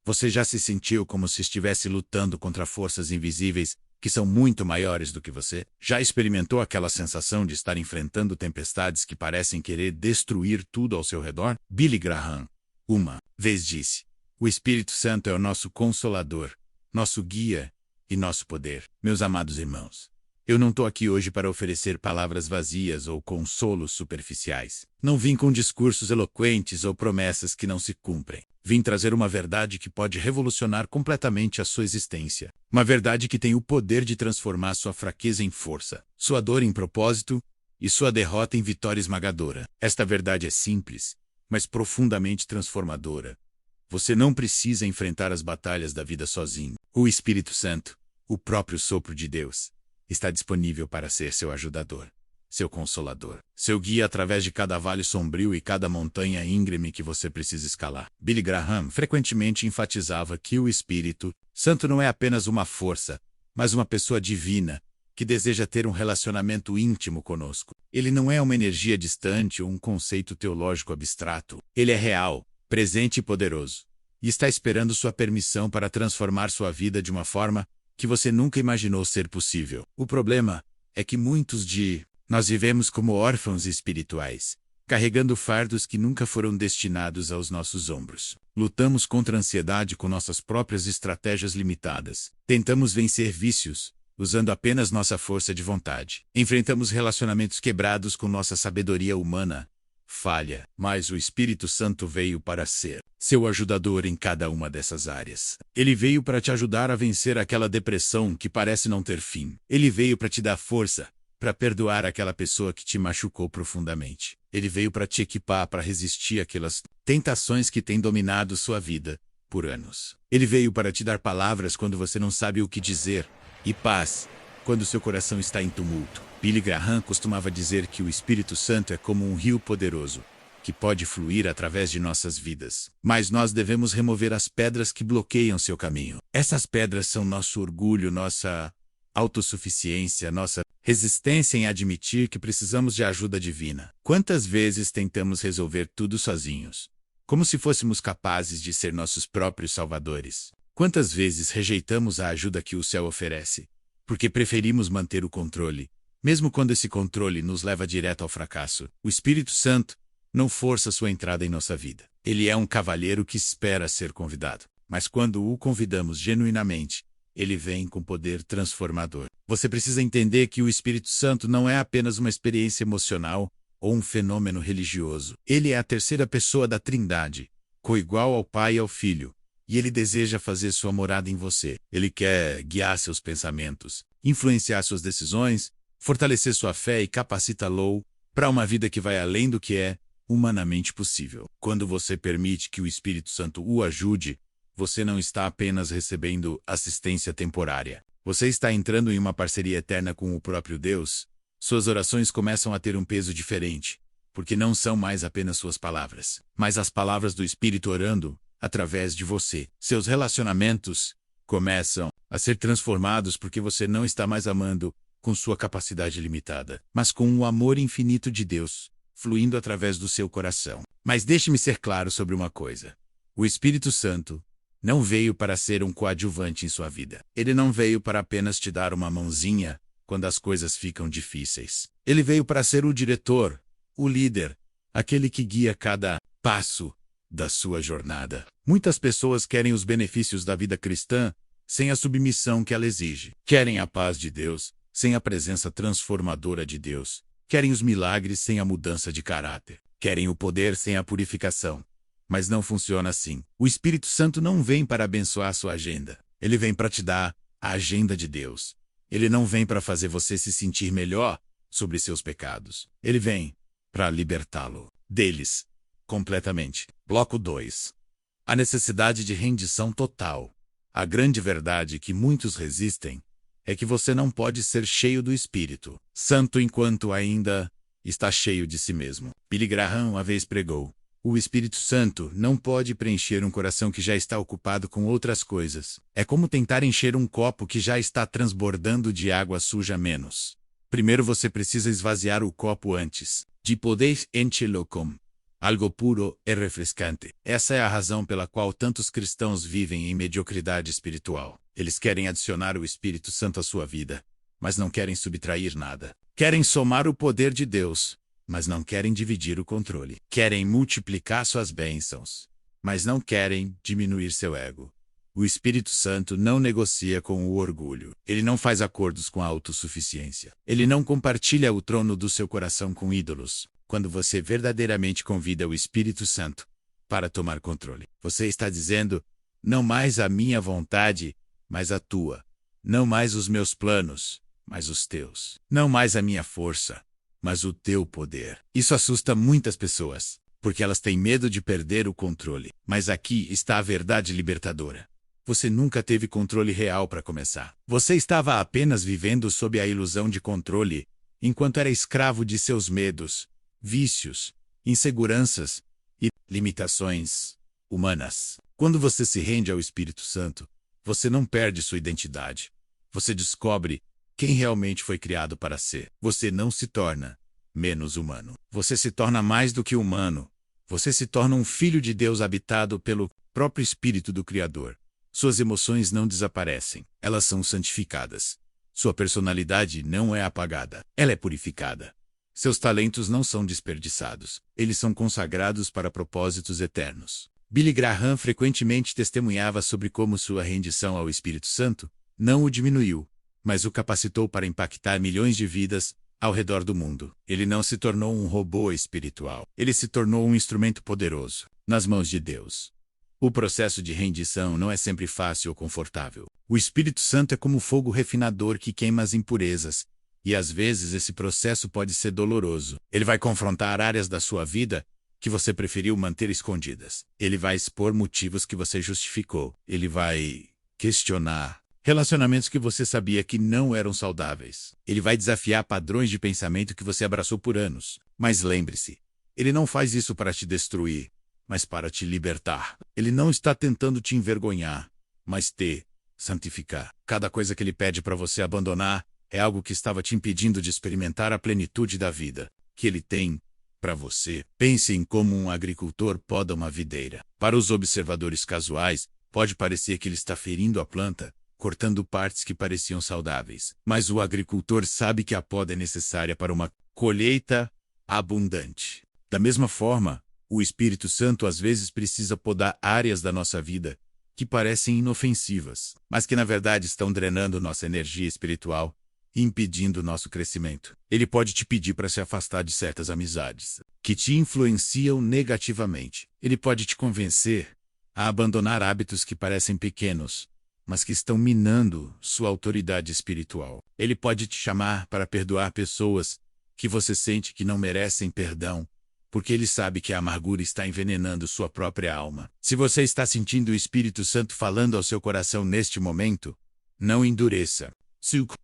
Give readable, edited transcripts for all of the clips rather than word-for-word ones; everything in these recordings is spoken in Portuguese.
Você já se sentiu como se estivesse lutando contra forças invisíveis que são muito maiores do que você? Já experimentou aquela sensação de estar enfrentando tempestades que parecem querer destruir tudo ao seu redor? Billy Graham, uma vez disse: o Espírito Santo é o nosso consolador, nosso guia e nosso poder. Meus amados irmãos, eu não estou aqui hoje para oferecer palavras vazias ou consolos superficiais. Não vim com discursos eloquentes ou promessas que não se cumprem. Vim trazer uma verdade que pode revolucionar completamente a sua existência. Uma verdade que tem o poder de transformar sua fraqueza em força, sua dor em propósito e sua derrota em vitória esmagadora. Esta verdade é simples, mas profundamente transformadora. Você não precisa enfrentar as batalhas da vida sozinho. O Espírito Santo, o próprio sopro de Deus, está disponível para ser seu ajudador, seu consolador, seu guia através de cada vale sombrio e cada montanha íngreme que você precisa escalar. Billy Graham frequentemente enfatizava que o Espírito Santo não é apenas uma força, mas uma pessoa divina que deseja ter um relacionamento íntimo conosco. Ele não é uma energia distante ou um conceito teológico abstrato. Ele é real, presente e poderoso, e está esperando sua permissão para transformar sua vida de uma forma que você nunca imaginou ser possível. O problema é que muitos de nós vivemos como órfãos espirituais, carregando fardos que nunca foram destinados aos nossos ombros. Lutamos contra a ansiedade com nossas próprias estratégias limitadas. Tentamos vencer vícios, usando apenas nossa força de vontade. Enfrentamos relacionamentos quebrados com nossa sabedoria humana falha, mas o Espírito Santo veio para ser seu ajudador em cada uma dessas áreas. Ele veio para te ajudar a vencer aquela depressão que parece não ter fim. Ele veio para te dar força, para perdoar aquela pessoa que te machucou profundamente. Ele veio para te equipar para resistir àquelas tentações que têm dominado sua vida por anos. Ele veio para te dar palavras quando você não sabe o que dizer, e paz quando seu coração está em tumulto. Billy Graham costumava dizer que o Espírito Santo é como um rio poderoso, que pode fluir através de nossas vidas. Mas nós devemos remover as pedras que bloqueiam seu caminho. Essas pedras são nosso orgulho, nossa autossuficiência, nossa resistência em admitir que precisamos de ajuda divina. Quantas vezes tentamos resolver tudo sozinhos, como se fôssemos capazes de ser nossos próprios salvadores? Quantas vezes rejeitamos a ajuda que o céu oferece, porque preferimos manter o controle, mesmo quando esse controle nos leva direto ao fracasso? O Espírito Santo não força sua entrada em nossa vida. Ele é um cavalheiro que espera ser convidado. Mas quando o convidamos genuinamente, ele vem com poder transformador. Você precisa entender que o Espírito Santo não é apenas uma experiência emocional ou um fenômeno religioso. Ele é a terceira pessoa da Trindade, coigual ao Pai e ao Filho, e ele deseja fazer sua morada em você. Ele quer guiar seus pensamentos, influenciar suas decisões, fortalecer sua fé e capacitá-lo para uma vida que vai além do que é humanamente possível. Quando você permite que o Espírito Santo o ajude, você não está apenas recebendo assistência temporária. Você está entrando em uma parceria eterna com o próprio Deus. Suas orações começam a ter um peso diferente, porque não são mais apenas suas palavras, mas as palavras do Espírito orando através de você. Seus relacionamentos começam a ser transformados porque você não está mais amando com sua capacidade limitada, mas com o amor infinito de Deus, fluindo através do seu coração. Mas deixe-me ser claro sobre uma coisa. O Espírito Santo não veio para ser um coadjuvante em sua vida. Ele não veio para apenas te dar uma mãozinha quando as coisas ficam difíceis. Ele veio para ser o diretor, o líder, aquele que guia cada passo da sua jornada. Muitas pessoas querem os benefícios da vida cristã sem a submissão que ela exige. Querem a paz de Deus sem a presença transformadora de Deus. Querem os milagres sem a mudança de caráter. Querem o poder sem a purificação. Mas não funciona assim. O Espírito Santo não vem para abençoar a sua agenda. Ele vem para te dar a agenda de Deus. Ele não vem para fazer você se sentir melhor sobre seus pecados. Ele vem para libertá-lo deles completamente. Bloco 2. A necessidade de rendição total. A grande verdade que muitos resistem é que você não pode ser cheio do Espírito Santo enquanto ainda está cheio de si mesmo. Billy Graham uma vez pregou: o Espírito Santo não pode preencher um coração que já está ocupado com outras coisas. É como tentar encher um copo que já está transbordando de água suja menos. Primeiro você precisa esvaziar o copo antes de poder enchê-lo com Algo puro e refrescante. Essa é a razão pela qual tantos cristãos vivem em mediocridade espiritual. Eles querem adicionar o Espírito Santo à sua vida, mas não querem subtrair nada. Querem somar o poder de Deus, mas não querem dividir o controle. Querem multiplicar suas bênçãos, mas não querem diminuir seu ego. O Espírito Santo não negocia com o orgulho. Ele não faz acordos com a autossuficiência. Ele não compartilha o trono do seu coração com ídolos. Quando você verdadeiramente convida o Espírito Santo para tomar controle, você está dizendo: não mais a minha vontade, mas a tua. Não mais os meus planos, mas os teus. Não mais a minha força, mas o teu poder. Isso assusta muitas pessoas, porque elas têm medo de perder o controle. Mas aqui está a verdade libertadora. Você nunca teve controle real para começar. Você estava apenas vivendo sob a ilusão de controle, enquanto era escravo de seus medos, vícios, inseguranças e limitações humanas. Quando você se rende ao Espírito Santo, você não perde sua identidade. Você descobre quem realmente foi criado para ser. Você não se torna menos humano. Você se torna mais do que humano. Você se torna um filho de Deus habitado pelo próprio Espírito do Criador. Suas emoções não desaparecem. Elas são santificadas. Sua personalidade não é apagada. Ela é purificada. Seus talentos não são desperdiçados. Eles são consagrados para propósitos eternos. Billy Graham frequentemente testemunhava sobre como sua rendição ao Espírito Santo não o diminuiu, mas o capacitou para impactar milhões de vidas ao redor do mundo. Ele não se tornou um robô espiritual. Ele se tornou um instrumento poderoso nas mãos de Deus. O processo de rendição não é sempre fácil ou confortável. O Espírito Santo é como fogo refinador que queima as impurezas, e às vezes esse processo pode ser doloroso. Ele vai confrontar áreas da sua vida que você preferiu manter escondidas. Ele vai expor motivos que você justificou. Ele vai questionar relacionamentos que você sabia que não eram saudáveis. Ele vai desafiar padrões de pensamento que você abraçou por anos. Mas lembre-se, ele não faz isso para te destruir, mas para te libertar. Ele não está tentando te envergonhar, mas te santificar. Cada coisa que ele pede para você abandonar é algo que estava te impedindo de experimentar a plenitude da vida que ele tem para você. Pense em como um agricultor poda uma videira. Para os observadores casuais, pode parecer que ele está ferindo a planta, cortando partes que pareciam saudáveis. Mas o agricultor sabe que a poda é necessária para uma colheita abundante. Da mesma forma, o Espírito Santo às vezes precisa podar áreas da nossa vida que parecem inofensivas, mas que na verdade estão drenando nossa energia espiritual e impedindo nosso crescimento. Ele pode te pedir para se afastar de certas amizades que te influenciam negativamente. Ele pode te convencer a abandonar hábitos que parecem pequenos, mas que estão minando sua autoridade espiritual. Ele pode te chamar para perdoar pessoas que você sente que não merecem perdão, porque ele sabe que a amargura está envenenando sua própria alma. Se você está sentindo o Espírito Santo falando ao seu coração neste momento, não endureça.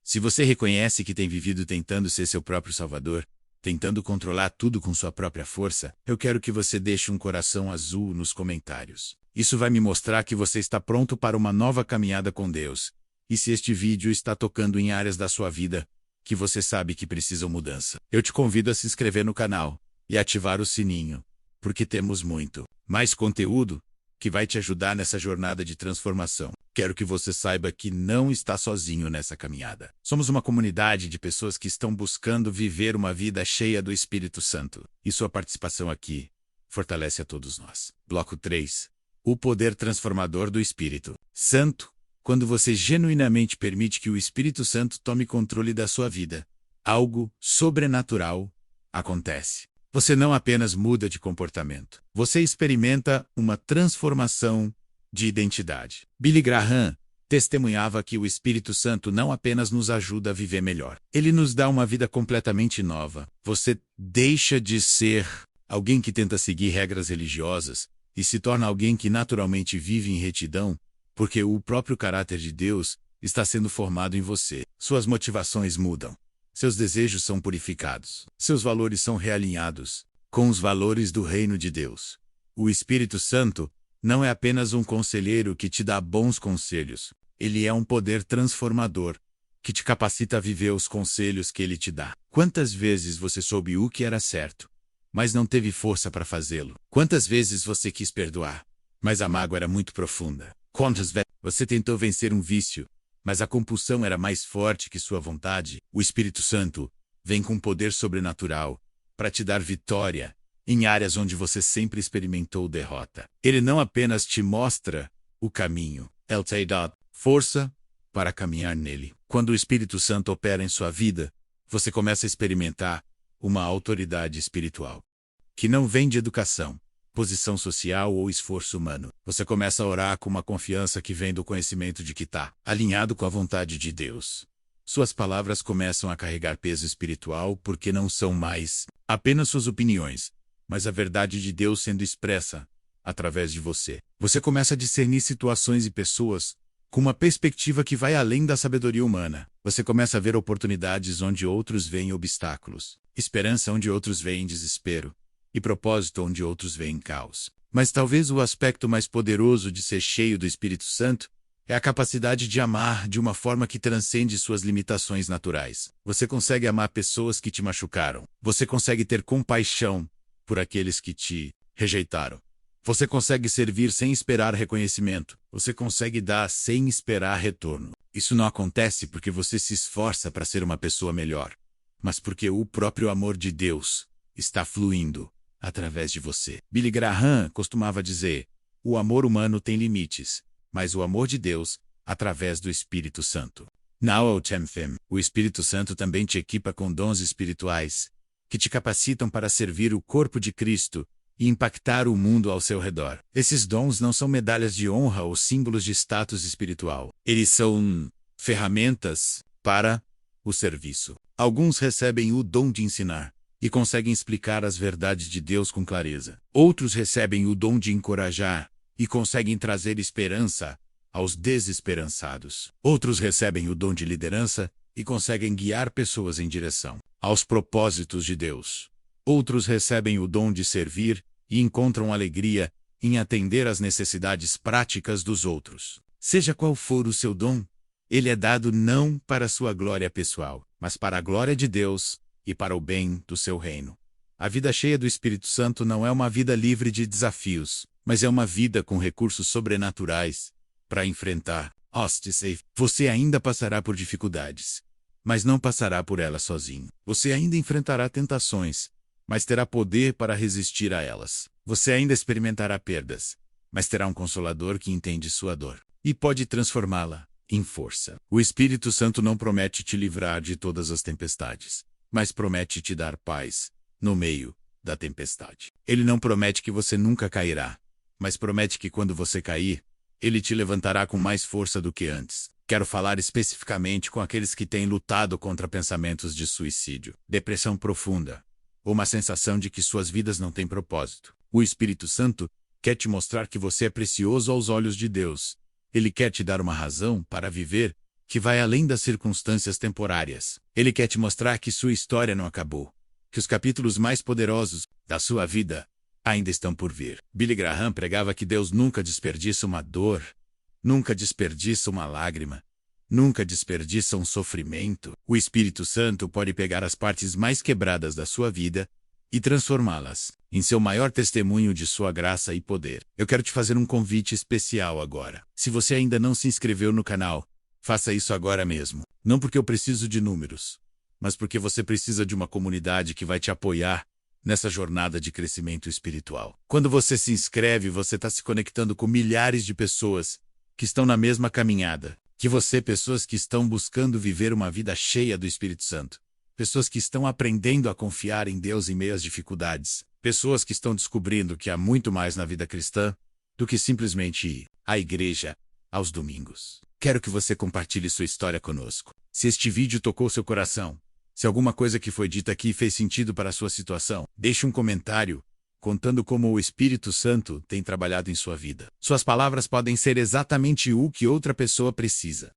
Se você reconhece que tem vivido tentando ser seu próprio salvador, tentando controlar tudo com sua própria força, eu quero que você deixe um coração azul nos comentários. Isso vai me mostrar que você está pronto para uma nova caminhada com Deus. E se este vídeo está tocando em áreas da sua vida que você sabe que precisam mudança, eu te convido a se inscrever no canal e ativar o sininho, porque temos muito mais conteúdo que vai te ajudar nessa jornada de transformação. Quero que você saiba que não está sozinho nessa caminhada. Somos uma comunidade de pessoas que estão buscando viver uma vida cheia do Espírito Santo. E sua participação aqui fortalece a todos nós. Bloco 3. O poder transformador do Espírito Santo. Quando você genuinamente permite que o Espírito Santo tome controle da sua vida, algo sobrenatural acontece. Você não apenas muda de comportamento, você experimenta uma transformação de identidade. Billy Graham testemunhava que o Espírito Santo não apenas nos ajuda a viver melhor, ele nos dá uma vida completamente nova. Você deixa de ser alguém que tenta seguir regras religiosas e se torna alguém que naturalmente vive em retidão, porque o próprio caráter de Deus está sendo formado em você. Suas motivações mudam. Seus desejos são purificados. Seus valores são realinhados com os valores do reino de Deus. O Espírito Santo não é apenas um conselheiro que te dá bons conselhos. Ele é um poder transformador que te capacita a viver os conselhos que ele te dá. Quantas vezes você soube o que era certo, mas não teve força para fazê-lo? Quantas vezes você quis perdoar, mas a mágoa era muito profunda? Quantas vezes você tentou vencer um vício, mas a compulsão era mais forte que sua vontade? O Espírito Santo vem com poder sobrenatural para te dar vitória em áreas onde você sempre experimentou derrota. Ele não apenas te mostra o caminho, ele te dá força para caminhar nele. Quando o Espírito Santo opera em sua vida, você começa a experimentar uma autoridade espiritual que não vem de educação, posição social ou esforço humano. Você começa a orar com uma confiança que vem do conhecimento de que está alinhado com a vontade de Deus. Suas palavras começam a carregar peso espiritual porque não são mais apenas suas opiniões, mas a verdade de Deus sendo expressa através de você. Você começa a discernir situações e pessoas com uma perspectiva que vai além da sabedoria humana. Você começa a ver oportunidades onde outros veem obstáculos, esperança onde outros veem desespero, e propósito onde outros veem caos. Mas talvez o aspecto mais poderoso de ser cheio do Espírito Santo é a capacidade de amar de uma forma que transcende suas limitações naturais. Você consegue amar pessoas que te machucaram. Você consegue ter compaixão por aqueles que te rejeitaram. Você consegue servir sem esperar reconhecimento. Você consegue dar sem esperar retorno. Isso não acontece porque você se esforça para ser uma pessoa melhor, mas porque o próprio amor de Deus está fluindo através de você. Billy Graham costumava dizer: o amor humano tem limites, mas o amor de Deus, através do Espírito Santo. Now Temphem, o Espírito Santo também te equipa com dons espirituais, que te capacitam para servir o corpo de Cristo e impactar o mundo ao seu redor. Esses dons não são medalhas de honra ou símbolos de status espiritual. Eles são ferramentas para o serviço. Alguns recebem o dom de ensinar e conseguem explicar as verdades de Deus com clareza. Outros recebem o dom de encorajar e conseguem trazer esperança aos desesperançados. Outros recebem o dom de liderança e conseguem guiar pessoas em direção aos propósitos de Deus. Outros recebem o dom de servir e encontram alegria em atender às necessidades práticas dos outros. Seja qual for o seu dom, ele é dado não para sua glória pessoal, mas para a glória de Deus e para o bem do seu reino. A vida cheia do Espírito Santo não é uma vida livre de desafios, mas é uma vida com recursos sobrenaturais para enfrentar. Você ainda passará por dificuldades, mas não passará por elas sozinho. Você ainda enfrentará tentações, mas terá poder para resistir a elas. Você ainda experimentará perdas, mas terá um Consolador que entende sua dor e pode transformá-la em força. O Espírito Santo não promete te livrar de todas as tempestades, mas promete te dar paz no meio da tempestade. Ele não promete que você nunca cairá, mas promete que quando você cair, ele te levantará com mais força do que antes. Quero falar especificamente com aqueles que têm lutado contra pensamentos de suicídio, depressão profunda, ou uma sensação de que suas vidas não têm propósito. O Espírito Santo quer te mostrar que você é precioso aos olhos de Deus. Ele quer te dar uma razão para viver que vai além das circunstâncias temporárias. Ele quer te mostrar que sua história não acabou, que os capítulos mais poderosos da sua vida ainda estão por vir. Billy Graham pregava que Deus nunca desperdiça uma dor, nunca desperdiça uma lágrima, nunca desperdiça um sofrimento. O Espírito Santo pode pegar as partes mais quebradas da sua vida e transformá-las em seu maior testemunho de sua graça e poder. Eu quero te fazer um convite especial agora. Se você ainda não se inscreveu no canal, faça isso agora mesmo. Não porque eu preciso de números, mas porque você precisa de uma comunidade que vai te apoiar nessa jornada de crescimento espiritual. Quando você se inscreve, você está se conectando com milhares de pessoas que estão na mesma caminhada que você, pessoas que estão buscando viver uma vida cheia do Espírito Santo. Pessoas que estão aprendendo a confiar em Deus em meio às dificuldades. Pessoas que estão descobrindo que há muito mais na vida cristã do que simplesmente ir à igreja aos domingos. Quero que você compartilhe sua história conosco. Se este vídeo tocou seu coração, se alguma coisa que foi dita aqui fez sentido para a sua situação, deixe um comentário contando como o Espírito Santo tem trabalhado em sua vida. Suas palavras podem ser exatamente o que outra pessoa precisa.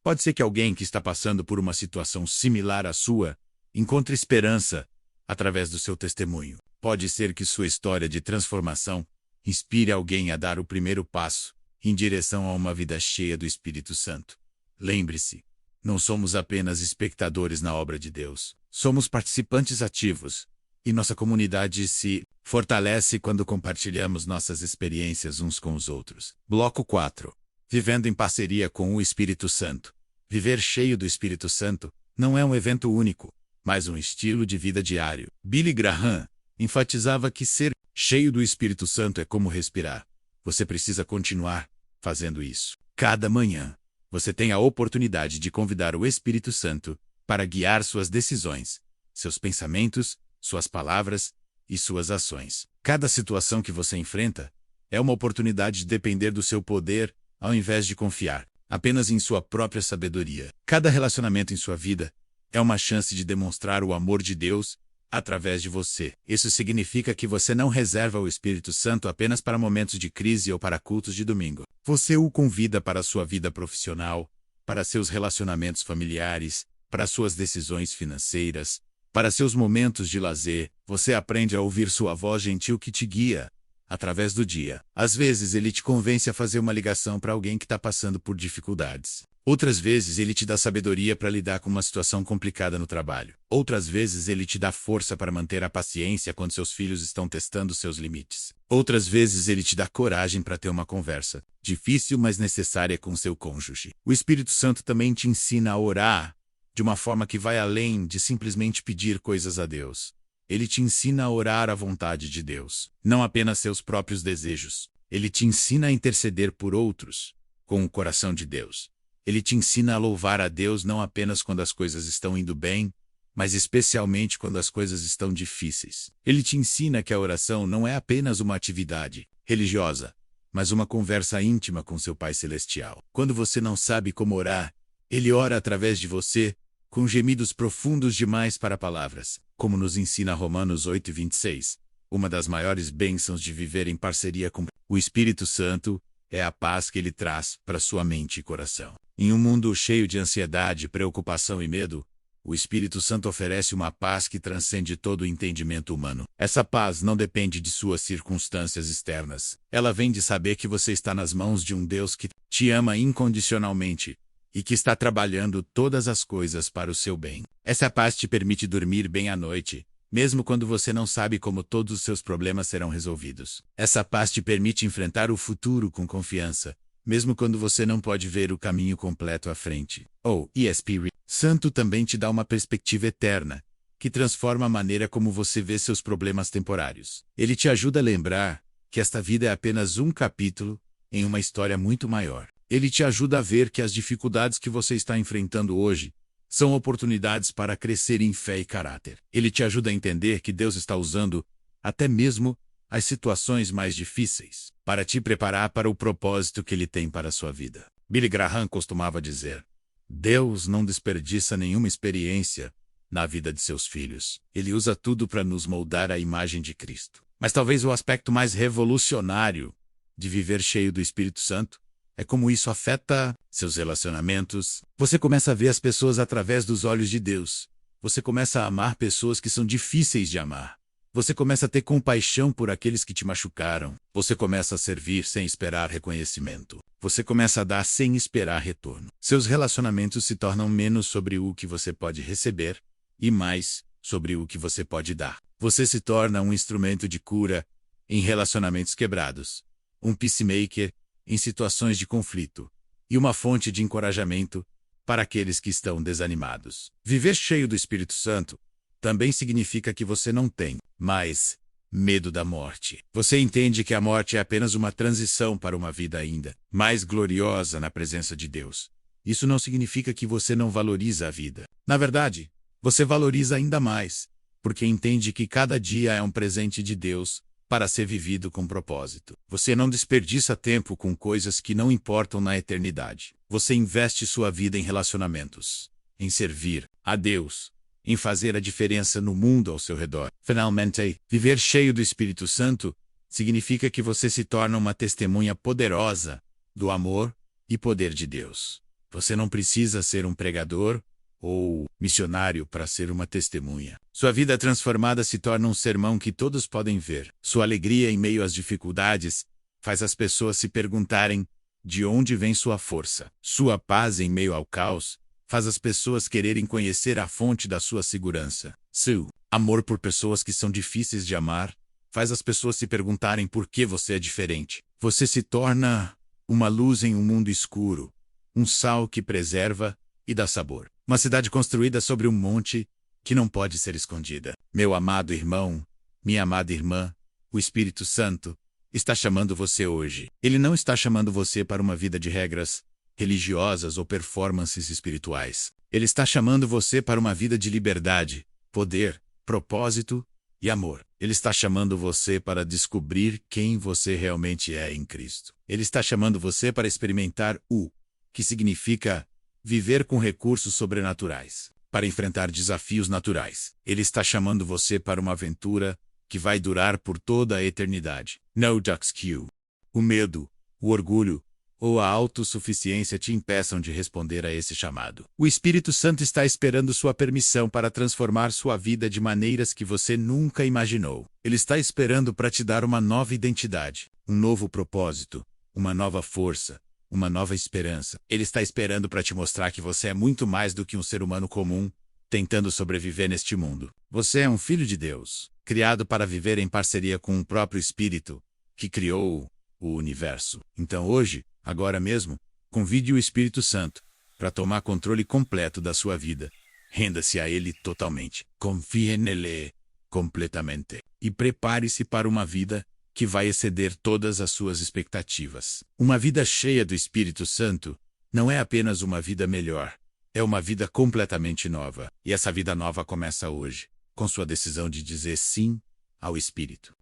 Pode ser que alguém que está passando por uma situação similar à sua encontre esperança através do seu testemunho. Pode ser que sua história de transformação inspire alguém a dar o primeiro passo em direção a uma vida cheia do Espírito Santo. Lembre-se, não somos apenas espectadores na obra de Deus. Somos participantes ativos e nossa comunidade se fortalece quando compartilhamos nossas experiências uns com os outros. Bloco 4. Vivendo em parceria com o Espírito Santo. Viver cheio do Espírito Santo não é um evento único, mas um estilo de vida diário. Billy Graham enfatizava que ser cheio do Espírito Santo é como respirar. Você precisa continuar fazendo isso. Cada manhã, você tem a oportunidade de convidar o Espírito Santo para guiar suas decisões, seus pensamentos, suas palavras e suas ações. Cada situação que você enfrenta é uma oportunidade de depender do seu poder ao invés de confiar apenas em sua própria sabedoria. Cada relacionamento em sua vida é uma chance de demonstrar o amor de Deus através de você. Isso significa que você não reserva o Espírito Santo apenas para momentos de crise ou para cultos de domingo. Você o convida para a sua vida profissional, para seus relacionamentos familiares, para suas decisões financeiras, para seus momentos de lazer. Você aprende a ouvir sua voz gentil que te guia através do dia. Às vezes ele te convence a fazer uma ligação para alguém que está passando por dificuldades. Outras vezes ele te dá sabedoria para lidar com uma situação complicada no trabalho. Outras vezes ele te dá força para manter a paciência quando seus filhos estão testando seus limites. Outras vezes ele te dá coragem para ter uma conversa difícil, mas necessária com seu cônjuge. O Espírito Santo também te ensina a orar de uma forma que vai além de simplesmente pedir coisas a Deus. Ele te ensina a orar à vontade de Deus, não apenas seus próprios desejos. Ele te ensina a interceder por outros, com o coração de Deus. Ele te ensina a louvar a Deus não apenas quando as coisas estão indo bem, mas especialmente quando as coisas estão difíceis. Ele te ensina que a oração não é apenas uma atividade religiosa, mas uma conversa íntima com seu Pai Celestial. Quando você não sabe como orar, Ele ora através de você, com gemidos profundos demais para palavras, como nos ensina Romanos 8:26. Uma das maiores bênçãos de viver em parceria com o Espírito Santo é a paz que ele traz para sua mente e coração. Em um mundo cheio de ansiedade, preocupação e medo, o Espírito Santo oferece uma paz que transcende todo o entendimento humano. Essa paz não depende de suas circunstâncias externas. Ela vem de saber que você está nas mãos de um Deus que te ama incondicionalmente e que está trabalhando todas as coisas para o seu bem. Essa paz te permite dormir bem à noite, mesmo quando você não sabe como todos os seus problemas serão resolvidos. Essa paz te permite enfrentar o futuro com confiança, mesmo quando você não pode ver o caminho completo à frente. O Espírito Santo também te dá uma perspectiva eterna, que transforma a maneira como você vê seus problemas temporários. Ele te ajuda a lembrar que esta vida é apenas um capítulo em uma história muito maior. Ele te ajuda a ver que as dificuldades que você está enfrentando hoje são oportunidades para crescer em fé e caráter. Ele te ajuda a entender que Deus está usando até mesmo as situações mais difíceis para te preparar para o propósito que Ele tem para a sua vida. Billy Graham costumava dizer: Deus não desperdiça nenhuma experiência na vida de seus filhos. Ele usa tudo para nos moldar à imagem de Cristo. Mas talvez o aspecto mais revolucionário de viver cheio do Espírito Santo é como isso afeta seus relacionamentos. Você começa a ver as pessoas através dos olhos de Deus. Você começa a amar pessoas que são difíceis de amar. Você começa a ter compaixão por aqueles que te machucaram. Você começa a servir sem esperar reconhecimento. Você começa a dar sem esperar retorno. Seus relacionamentos se tornam menos sobre o que você pode receber e mais sobre o que você pode dar. Você se torna um instrumento de cura em relacionamentos quebrados, um peacemaker em situações de conflito e uma fonte de encorajamento para aqueles que estão desanimados. Viver cheio do Espírito Santo também significa que você não tem mais medo da morte. Você entende que a morte é apenas uma transição para uma vida ainda mais gloriosa na presença de Deus. Isso não significa que você não valoriza a vida. Na verdade, você valoriza ainda mais, porque entende que cada dia é um presente de Deus para ser vivido com propósito. Você não desperdiça tempo com coisas que não importam na eternidade. Você investe sua vida em relacionamentos, em servir a Deus, em fazer a diferença no mundo ao seu redor. Finalmente, viver cheio do Espírito Santo significa que você se torna uma testemunha poderosa do amor e poder de Deus. Você não precisa ser um pregador ou missionário para ser uma testemunha. Sua vida transformada se torna um sermão que todos podem ver. Sua alegria em meio às dificuldades faz as pessoas se perguntarem de onde vem sua força. Sua paz em meio ao caos faz as pessoas quererem conhecer a fonte da sua segurança. Sua Amor por pessoas que são difíceis de amar faz as pessoas se perguntarem por que você é diferente. Você se torna uma luz em um mundo escuro, um sal que preserva e dá sabor. Uma cidade construída sobre um monte que não pode ser escondida. Meu amado irmão, minha amada irmã, o Espírito Santo está chamando você hoje. Ele não está chamando você para uma vida de regras religiosas ou performances espirituais. Ele está chamando você para uma vida de liberdade, poder, propósito e amor. Ele está chamando você para descobrir quem você realmente é em Cristo. Ele está chamando você para experimentar o que significa viver com recursos sobrenaturais, para enfrentar desafios naturais. Ele está chamando você para uma aventura que vai durar por toda a eternidade. No ducks que o medo, o orgulho ou a autossuficiência te impeçam de responder a esse chamado. O Espírito Santo está esperando sua permissão para transformar sua vida de maneiras que você nunca imaginou. Ele está esperando para te dar uma nova identidade, um novo propósito, uma nova força, uma nova esperança. Ele está esperando para te mostrar que você é muito mais do que um ser humano comum, tentando sobreviver neste mundo. Você é um filho de Deus, criado para viver em parceria com o próprio Espírito, que criou o universo. Então hoje, agora mesmo, convide o Espírito Santo para tomar controle completo da sua vida. Renda-se a Ele totalmente. Confie nele completamente. E prepare-se para uma vida que vai exceder todas as suas expectativas. Uma vida cheia do Espírito Santo não é apenas uma vida melhor, é uma vida completamente nova. E essa vida nova começa hoje, com sua decisão de dizer sim ao Espírito.